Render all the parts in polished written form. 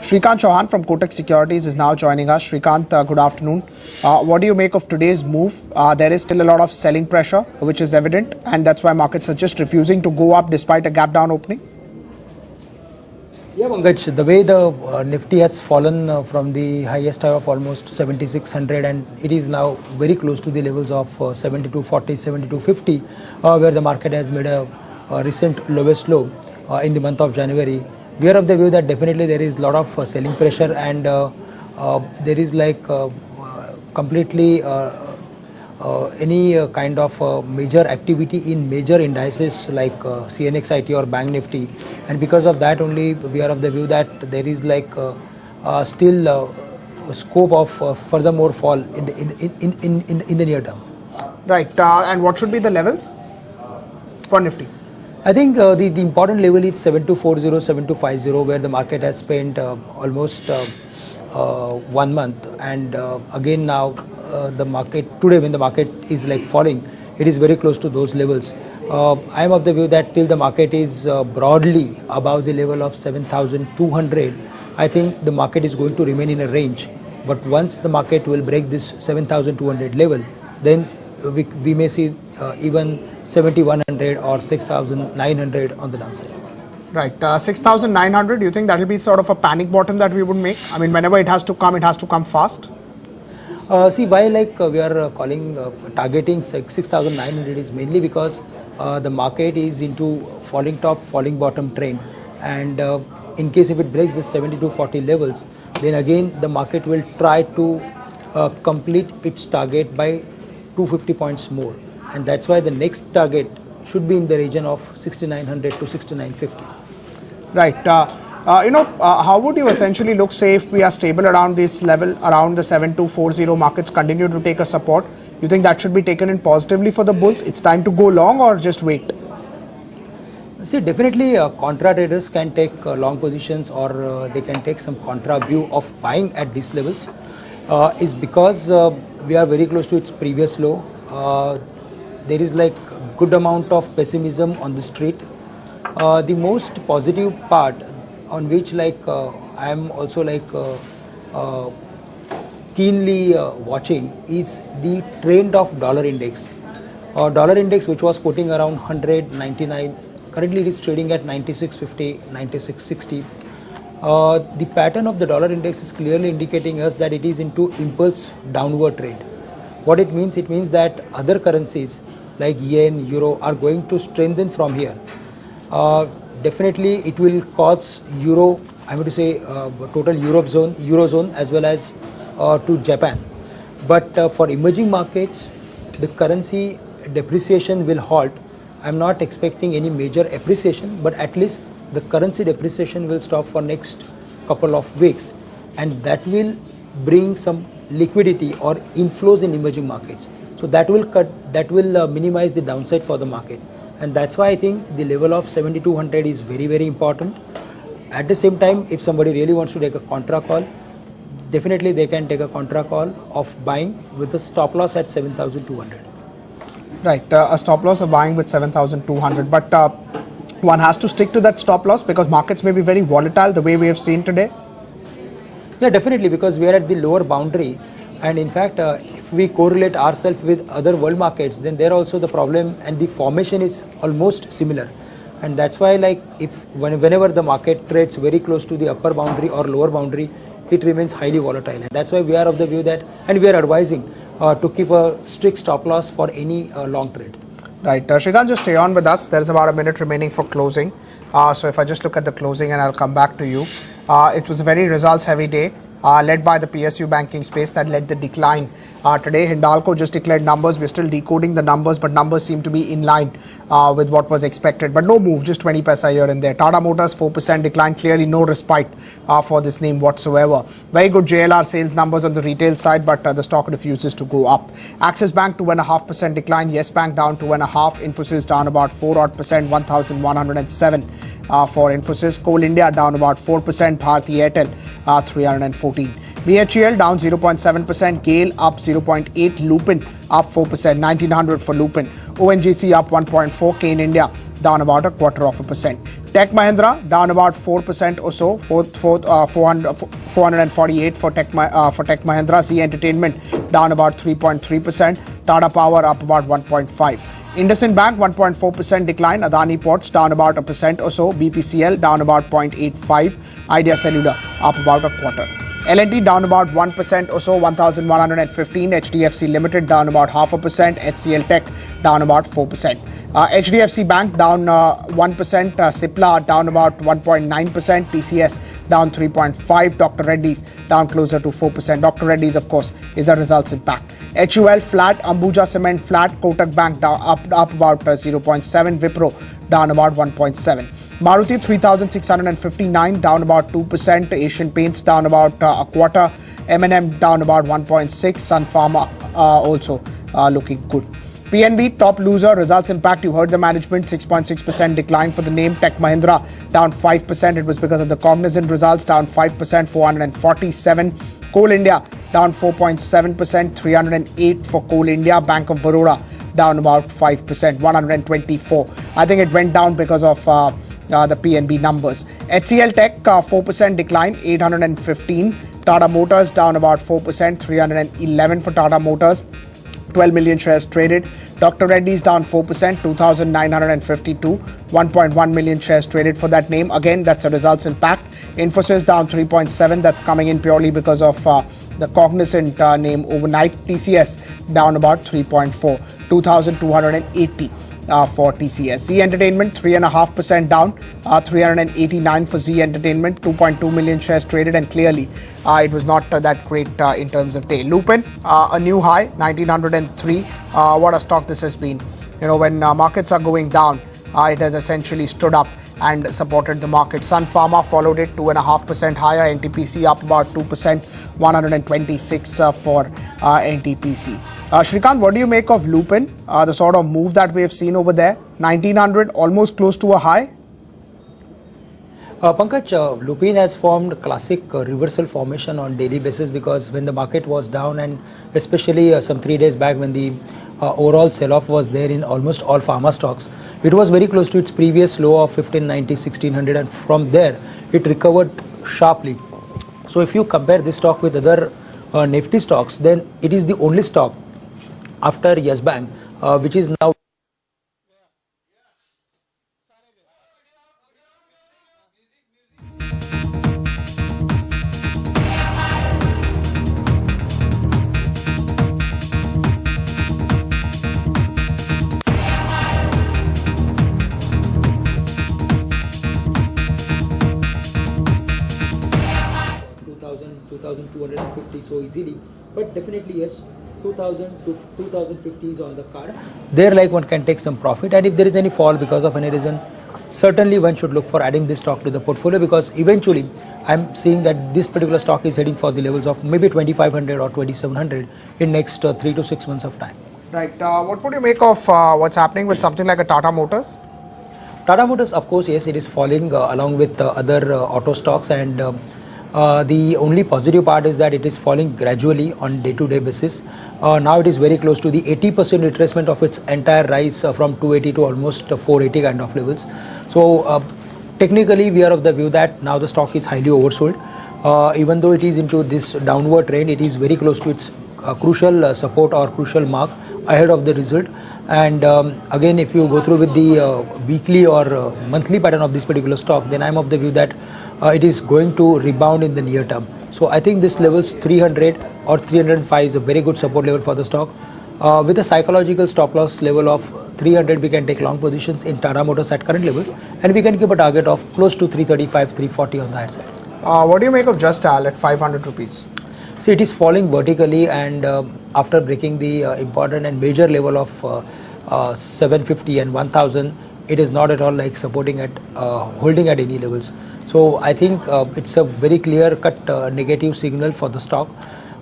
Shrikant Chouhan from Kotak Securities is now joining us. Shrikant, good afternoon. What do you make of today's move? There is still a lot of selling pressure, which is evident, and that's why markets are just refusing to go up despite a gap down opening. Yeah, Pankaj, the way the Nifty has fallen from the highest high of almost 7,600 and it is now very close to the levels of 7,240, 7,250, where the market has made a recent lowest low in the month of January. We are of the view that definitely there is a lot of selling pressure and there is like completely any kind of major activity in major indices like CNXIT or Bank Nifty, and because of that only we are of the view that there is like still scope of furthermore fall in the near term. Right, and what should be the levels for Nifty? I think the important level is 7240, 7250, where the market has spent almost 1 month, and again now the market today, when the market is like falling, it is very close to those levels. I am of the view that till the market is broadly above the level of 7,200, I think the market is going to remain in a range. But once the market will break this 7,200 level, then we may see even 7,100 or 6,900 on the downside. Right, 6,900, do you think that will be sort of a panic bottom that we would make? I mean, whenever it has to come fast? See, why like we are targeting 6,900 is mainly because the market is into falling top, falling bottom trend, and in case if it breaks the 7240 levels, then again the market will try to complete its target by 250 points more, and that's why the next target should be in the region of 6,900 to 6,950. Right. How would you essentially look, say, if we are stable around this level, around the 7240, markets continue to take a support? You think that should be taken in positively for the bulls? It's time to go long or just wait? See, definitely contra traders can take long positions, or they can take some contra view of buying at these levels. Is because we are very close to its previous low. There is like good amount of pessimism on the street. The most positive part on which like I am also like keenly watching is the trend of dollar index. Dollar index, which was quoting around 199, currently it is trading at 96.50, 96.60. The pattern of the dollar index is clearly indicating us that it is into impulse downward trend. What it means that other currencies like yen, euro are going to strengthen from here. Definitely it will cause euro, I would say total eurozone as well as to Japan. But for emerging markets, the currency depreciation will halt. I am not expecting any major appreciation, but at least the currency depreciation will stop for next couple of weeks, and that will bring some liquidity or inflows in emerging markets. So that will minimize the downside for the market, and that's why I think the level of 7,200 is very, very important. At the same time, if somebody really wants to take a contra call, definitely they can take a contra call of buying with a stop loss at 7,200. Right, a stop loss of buying with 7,200, but one has to stick to that stop loss because markets may be very volatile the way we have seen today. Yeah, definitely, because we are at the lower boundary, and in fact if we correlate ourselves with other world markets, then there also the problem and the formation is almost similar, and that's why like whenever the market trades very close to the upper boundary or lower boundary, it remains highly volatile, and that's why we are of the view that, and we are advising to keep a strict stop loss for any long trade. Right, Shrikant, just stay on with us. There is about a minute remaining for closing. So if I just look at the closing and I'll come back to you. It was a very results heavy day, led by the PSU banking space that led the decline. Today, Hindalco just declared numbers. We're still decoding the numbers, but numbers seem to be in line with what was expected. But no move, just 20 paisa here and there. Tata Motors, 4% decline. Clearly no respite for this name whatsoever. Very good JLR sales numbers on the retail side, but the stock refuses to go up. Axis Bank, 2.5% decline. Yes Bank down 2.5%. Infosys down about 4% 1,107 for Infosys. Coal India down about 4%. Bharti Airtel, 314. BHEL down 0.7%, GAIL up 0.8%, Lupin up 4%, 1900 for Lupin. ONGC up 1.4%, Kane India down about 0.25%. Tech Mahindra down about 4% or so, 448 for Tech Mahindra. Z Entertainment down about 3.3%. Tata Power up about 1.5%. IndusInd Bank 1.4% decline. Adani Ports down about 1% or so. BPCL down about 0.85%. Idea Cellular up about a quarter. L&T down about 1% or so, 1,115. HDFC Limited down about 0.5%. HCL Tech down about 4%. HDFC Bank down 1%. Cipla down about 1.9%. TCS down 3.5%. Dr. Reddy's down closer to 4%. Dr. Reddy's, of course, is a results impact. HUL flat. Ambuja Cement flat. Kotak Bank down, up about 0.7%. Wipro down about 1.7%. Maruti 3,659 down about 2%. Asian Paints down about a quarter. M&M down about 1.6%. Sun Pharma also looking good. PNB top loser, results impact. You heard the management, 6.6% decline for the name. Tech Mahindra down 5%. It was because of the Cognizant results, down 5%, 447. Coal India down 4.7%, 308 for Coal India. Bank of Baroda down about 5%, 124. I think it went down because of the PNB numbers. HCL Tech 4% decline, 815. Tata Motors down about 4%, 311 for Tata Motors. 12 million shares traded. Dr. Reddy's down 4%, 2,952. 1.1 million shares traded for that name. Again, that's a results impact. Infosys down 3.7%. That's coming in purely because of the Cognizant name overnight. TCS down about 3.4%, 2,280. For TCS. Z Entertainment 3.5% down, 389 for Z Entertainment, 2.2 million shares traded, and clearly it was not that great in terms of day. Lupin, a new high, 1903. What a stock this has been. You know, when markets are going down, it has essentially stood up and supported the market. Sun Pharma followed it, 2.5% higher. NTPC up about 2%, 126 for NTPC. Shrikant, what do you make of Lupin? The sort of move that we have seen over there, 1900, almost close to a high. Pankaj, Lupin has formed classic reversal formation on daily basis, because when the market was down, and especially some 3 days back when the overall sell-off was there in almost all pharma stocks, it was very close to its previous low of 1590, 1600, and from there it recovered sharply. So if you compare this stock with other Nifty stocks, then it is the only stock after Yes Bank which is now 2,250 so easily, but definitely yes, 2,000 to 2,050 is on the card. There, like, one can take some profit, and if there is any fall because of any reason, certainly one should look for adding this stock to the portfolio, because eventually I'm seeing that this particular stock is heading for the levels of maybe 2,500 or 2,700 in next 3 to 6 months of time. Right. What would you make of what's happening with something like a Tata Motors? Tata Motors, of course, yes, it is falling along with other auto stocks, and the only positive part is that it is falling gradually on day-to-day basis. Now it is very close to the 80% retracement of its entire rise from 280 to almost 480 kind of levels. So technically we are of the view that now the stock is highly oversold. Even though it is into this downward trend, it is very close to its crucial support or crucial mark ahead of the result. And again, if you go through with the weekly or monthly pattern of this particular stock, then I am of the view that it is going to rebound in the near term. So I think this levels 300 or 305 is a very good support level for the stock. With a psychological stop loss level of 300, we can take long positions in Tata Motors at current levels, and we can keep a target of close to 335, 340 on the higher side. What do you make of Just Dial at 500 rupees? See, it is falling vertically, and after breaking the important and major level of 750 and 1000, it is not at all like supporting at holding at any levels. So I think it's a very clear-cut negative signal for the stock.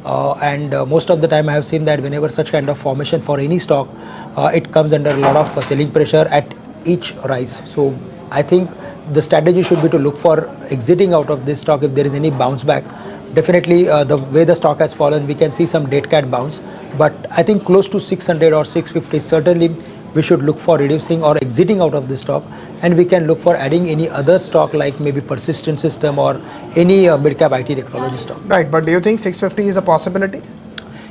And most of the time I have seen that whenever such kind of formation for any stock, it comes under a lot of selling pressure at each rise. So I think the strategy should be to look for exiting out of this stock if there is any bounce back. Definitely the way the stock has fallen, we can see some dead cat bounce, but I think close to 600 or 650 certainly we should look for reducing or exiting out of this stock, and we can look for adding any other stock like maybe Persistent System or any mid-cap IT technology stock. Right, but do you think 650 is a possibility?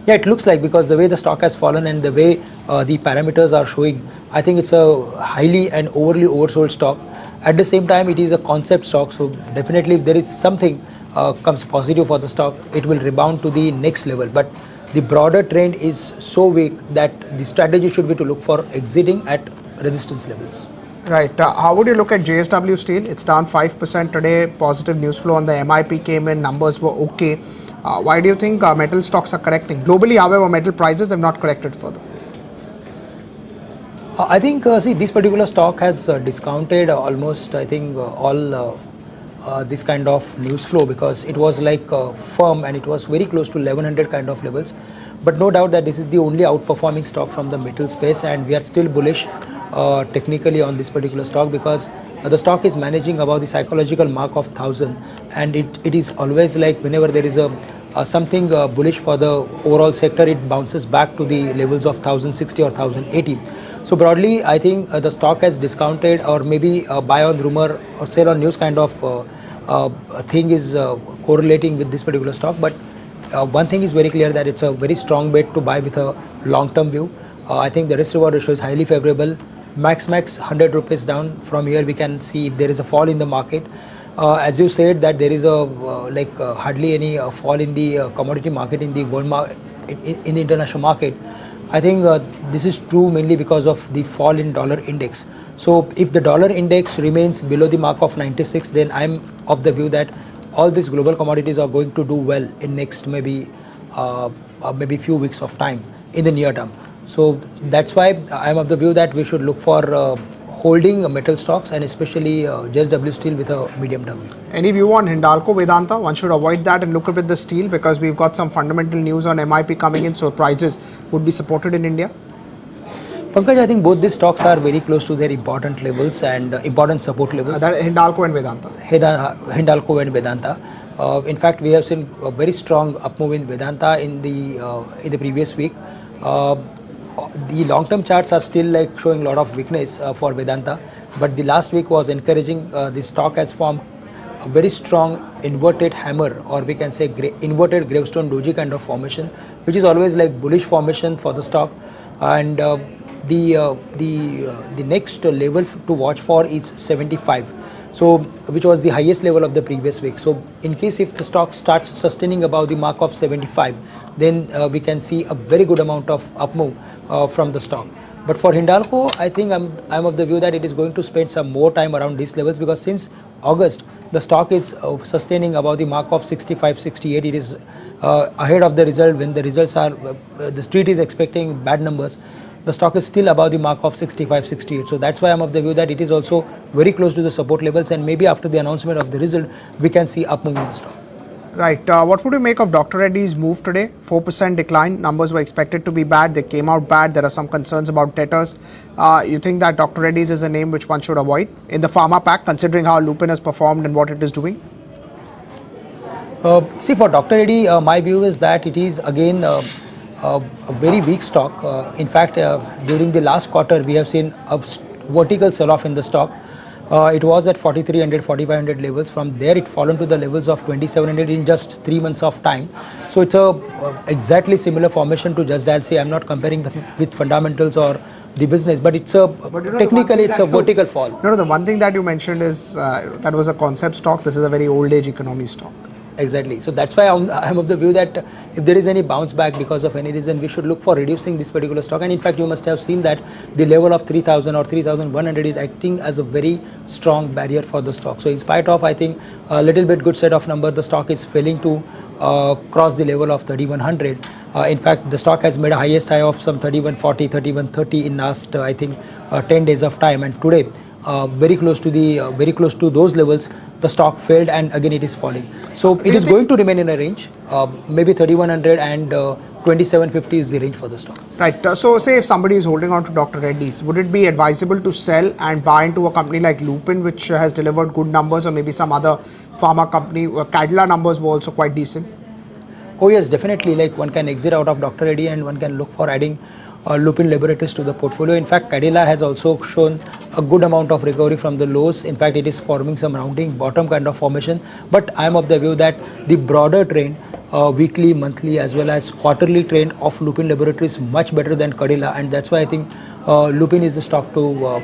Yeah, it looks like, because the way the stock has fallen and the way the parameters are showing, I think it's a highly and overly oversold stock. At the same time, it is a concept stock, so definitely if there is something comes positive for the stock, it will rebound to the next level. But the broader trend is so weak that the strategy should be to look for exiting at resistance levels. Right. How would you look at JSW Steel? It's down 5% today. Positive news flow on the MIP came in. Numbers were okay. Why do you think metal stocks are correcting? Globally, however, metal prices have not corrected further. I think, see, this particular stock has discounted almost, I think, all this kind of news flow, because it was like firm and it was very close to 1100 kind of levels. But no doubt that this is the only outperforming stock from the metal space, and we are still bullish technically on this particular stock, because the stock is managing above the psychological mark of 1000, and it is always like whenever there is a something bullish for the overall sector, it bounces back to the levels of 1060 or 1080. So broadly, I think the stock has discounted, or maybe buy on rumor or sell on news kind of thing is correlating with this particular stock. But one thing is very clear, that it's a very strong bet to buy with a long-term view. I think the risk reward ratio is highly favorable. Max 100 rupees down. From here we can see if there is a fall in the market. As you said, that there is a hardly any fall in the commodity market in the world in the international market. I think this is true mainly because of the fall in dollar index. So if the dollar index remains below the mark of 96, then I'm of the view that all these global commodities are going to do well in next maybe few weeks of time in the near term. So that's why I'm of the view that we should look for holding metal stocks, and especially JSW Steel with a medium term view. Any view on Hindalco, Vedanta? One should avoid that and look at the steel, because we've got some fundamental news on MIP coming in, so prices would be supported in India. Pankaj, I think both these stocks are very close to their important levels and important support levels. That Hindalco and Vedanta. Hindalco and Vedanta. In fact, we have seen a very strong up move in Vedanta in the previous week. The long-term charts are still like showing a lot of weakness for Vedanta, but the last week was encouraging. The stock has formed a very strong inverted hammer, or we can say inverted gravestone doji kind of formation, which is always like bullish formation for the stock. And the next level to watch for is 75, so which was the highest level of the previous week. So in case if the stock starts sustaining above the mark of 75, then we can see a very good amount of up move from the stock. But for Hindalco, I think I'm of the view that it is going to spend some more time around these levels, because since August the stock is sustaining above the mark of 65, 68. It is ahead of the result. When the results are the street is expecting bad numbers, the stock is still above the mark of 65, 68. So that's why I'm of the view that it is also very close to the support levels, and maybe after the announcement of the result we can see up move in the stock. Right. What would you make of Dr. Reddy's move today? 4% decline. Numbers were expected to be bad. They came out bad. There are some concerns about debtors. You think that Dr. Reddy's is a name which one should avoid in the pharma pack, considering how Lupin has performed and what it is doing? See, for Dr. Reddy, my view is that it is again a very weak stock. In fact, during the last quarter, we have seen a vertical sell-off in the stock. It was at 4300, 4500 levels. From there, it fallen to the levels of 2700 in just 3 months of time. So it's a exactly similar formation to Just Dial. Say, I'm not comparing with fundamentals or the business, but it's a technically it's a vertical fall. No, the one thing that you mentioned is that was a concept stock. This is a very old age economy stock. Exactly. So that's why I'm of the view that if there is any bounce back because of any reason, we should look for reducing this particular stock. And in fact, you must have seen that the level of 3000 or 3100 is acting as a very strong barrier for the stock. So in spite of, I think, a little bit good set of numbers, the stock is failing to cross the level of 3100. In fact, the stock has made a highest high of some 3140, 3130 in last, I think, 10 days of time. And today, very close to those levels, the stock failed, and again it is falling. So it is going to remain in a range. Maybe 3100 and 2750 is the range for the stock. Right. So say if somebody is holding on to Dr. Reddy's, would it be advisable to sell and buy into a company like Lupin, which has delivered good numbers, or maybe some other pharma company? Cadila numbers were also quite decent. Oh yes, definitely. Like one can exit out of Dr. Reddy and one can look for adding Lupin Laboratories to the portfolio. In fact, Cadila has also shown a good amount of recovery from the lows. In fact, it is forming some rounding bottom kind of formation. But I am of the view that the broader trend, weekly, monthly, as well as quarterly trend of Lupin Laboratories is much better than Cadila, and that's why I think Lupin is the stock to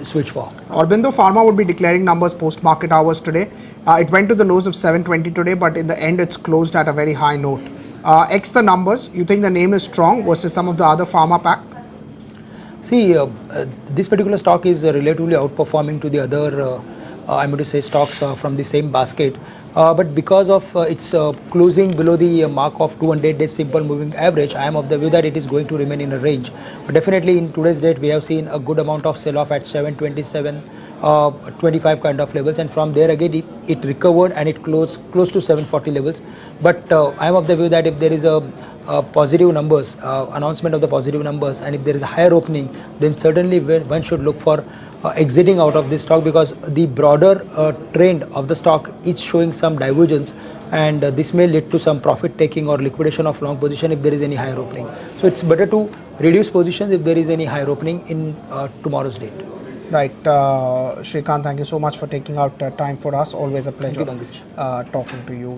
switch for. Aurobindo Pharma would be declaring numbers post-market hours today. It went to the lows of 720 today, but in the end, it's closed at a very high note. X the numbers, you think the name is strong versus some of the other pharma pack? See, this particular stock is relatively outperforming to the other, I'm going to say, stocks from the same basket. But because of its closing below the mark of 200 days simple moving average, I am of the view that it is going to remain in a range. But definitely in today's date, we have seen a good amount of sell-off at 727, 25 kind of levels, and from there again it recovered and it closed close to 740 levels. But I am of the view that if there is a positive numbers, announcement of the positive numbers, and if there is a higher opening, then certainly one should look for exiting out of this stock, because the broader trend of the stock is showing some divergence, and this may lead to some profit taking or liquidation of long position if there is any higher opening. So it's better to reduce positions if there is any higher opening in tomorrow's date. Right. Shrikant, thank you so much for taking out time for us. Always a pleasure talking to you.